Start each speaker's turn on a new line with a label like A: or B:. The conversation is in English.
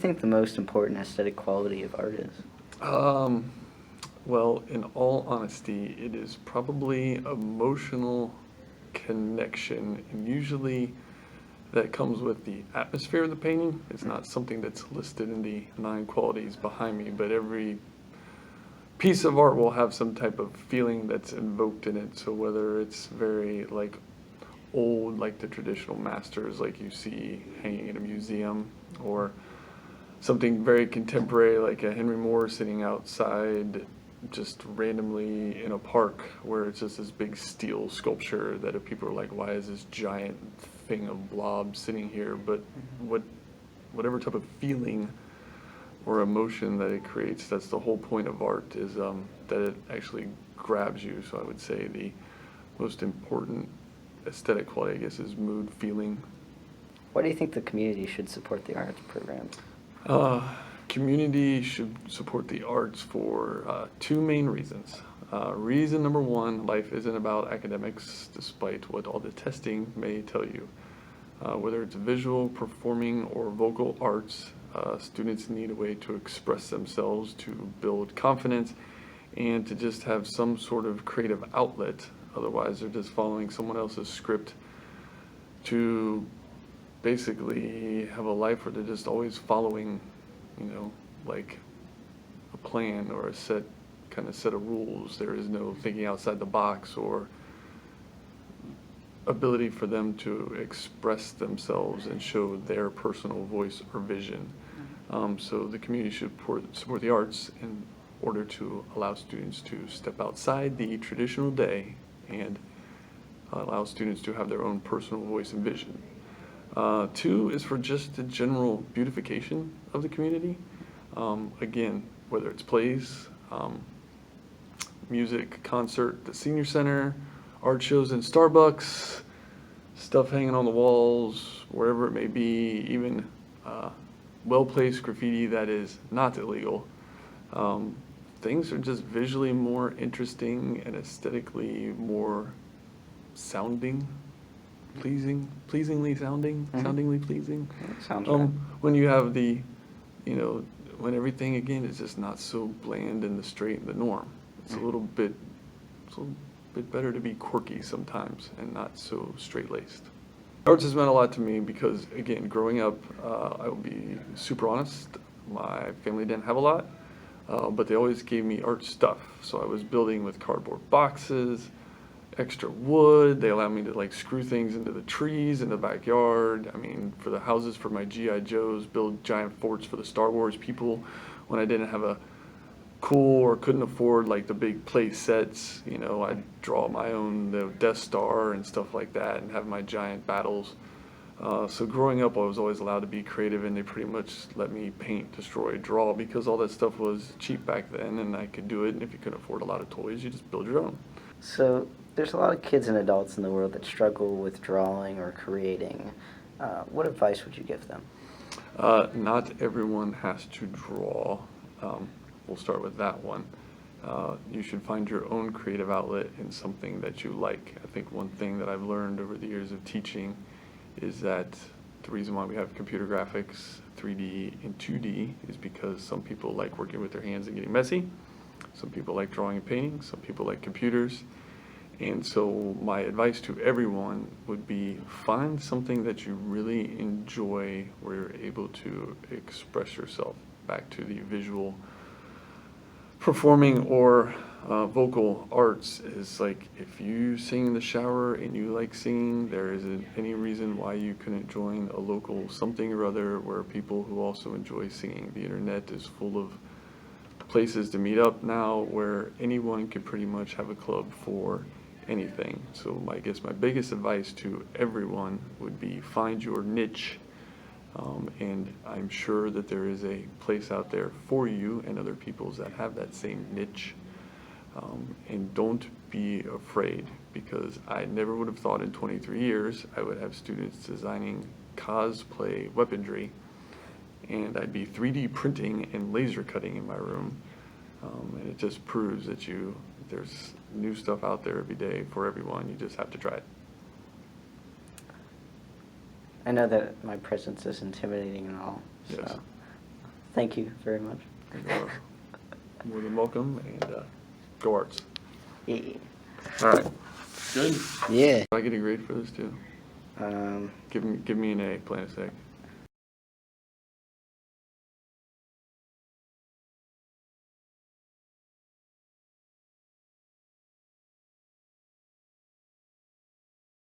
A: think the most important aesthetic quality of art is?
B: Um, well, in all honesty, it is probably emotional connection, and usually that comes with the atmosphere of the painting. It's not something that's listed in the 9 qualities behind me, but every piece of art will have some type of feeling that's invoked in it. So whether it's very like old, like the traditional masters like you see hanging in a museum, or something very contemporary like a Henry Moore sitting outside just randomly in a park where it's just this big steel sculpture that if people are like, why is this giant thing of blob sitting here? But whatever type of feeling or emotion that it creates, that's the whole point of art, is that it actually grabs you. So I would say the most important aesthetic quality, I guess, is mood, feeling.
A: Why do you think the community should support the arts programs?
B: Community should support the arts for 2 main reasons. Reason number one, life isn't about academics, despite what all the testing may tell you. Whether it's visual, performing, or vocal arts, students need a way to express themselves, to build confidence, and to just have some sort of creative outlet. Otherwise, they're just following someone else's script to basically have a life where they're just always following, like a plan or a set of rules. There is no thinking outside the box or ability for them to express themselves and show their personal voice or vision. So the community should support the arts in order to allow students to step outside the traditional day and allow students to have their own personal voice and vision. 2 is for just the general beautification of the community. Again, whether it's plays, music, concert, the senior center, art shows in Starbucks, stuff hanging on the walls, wherever it may be, even well-placed graffiti that is not illegal. Things are just visually more interesting and aesthetically more sounding, pleasingly sounding, soundingly pleasing.
A: Sounds right.
B: When you have when everything again is just not so bland and the straight and the norm. It's a little bit better to be quirky sometimes and not so straight-laced. Arts has meant a lot to me because, again, growing up, I will be super honest, my family didn't have a lot, but they always gave me art stuff. So I was building with cardboard boxes, extra wood. They allowed me to like screw things into the trees in the backyard. I mean, for the houses for my G.I. Joes, build giant forts for the Star Wars people when I didn't have a cool or couldn't afford like the big play sets. I'd draw my own Death Star and stuff like that and have my giant battles. So growing up, I was always allowed to be creative, and they pretty much let me paint, destroy, draw, because all that stuff was cheap back then and I could do it. And if you couldn't afford a lot of toys, you just build your own.
A: So there's a lot of kids and adults in the world that struggle with drawing or creating. What advice would you give them?
B: Not everyone has to draw. We'll start with that one. You should find your own creative outlet in something that you like. I think one thing that I've learned over the years of teaching is that the reason why we have computer graphics, 3D and 2D, is because some people like working with their hands and getting messy. Some people like drawing and painting. Some people like computers. And so my advice to everyone would be find something that you really enjoy where you're able to express yourself. Back to the visual performing or vocal arts is like, if you sing in the shower and you like singing, there isn't any reason why you couldn't join a local something or other where people who also enjoy singing. The internet is full of places to meet up now where anyone can pretty much have a club for anything. So I guess my biggest advice to everyone would be find your niche, and I'm sure that there is a place out there for you and other peoples that have that same niche. And don't be afraid, because I never would have thought in 23 years I would have students designing cosplay weaponry, and I'd be 3D printing and laser cutting in my room. And it just proves that there's new stuff out there every day for everyone. You just have to try it.
A: I know that my presence is intimidating and all,
B: Yes.
A: so Thank you very much.
B: You are more than welcome, and go Arts.
A: Yeah.
B: All right. Good.
A: Yeah.
B: I get a grade for this too.
A: Um,
B: Give me an A, plain as heck.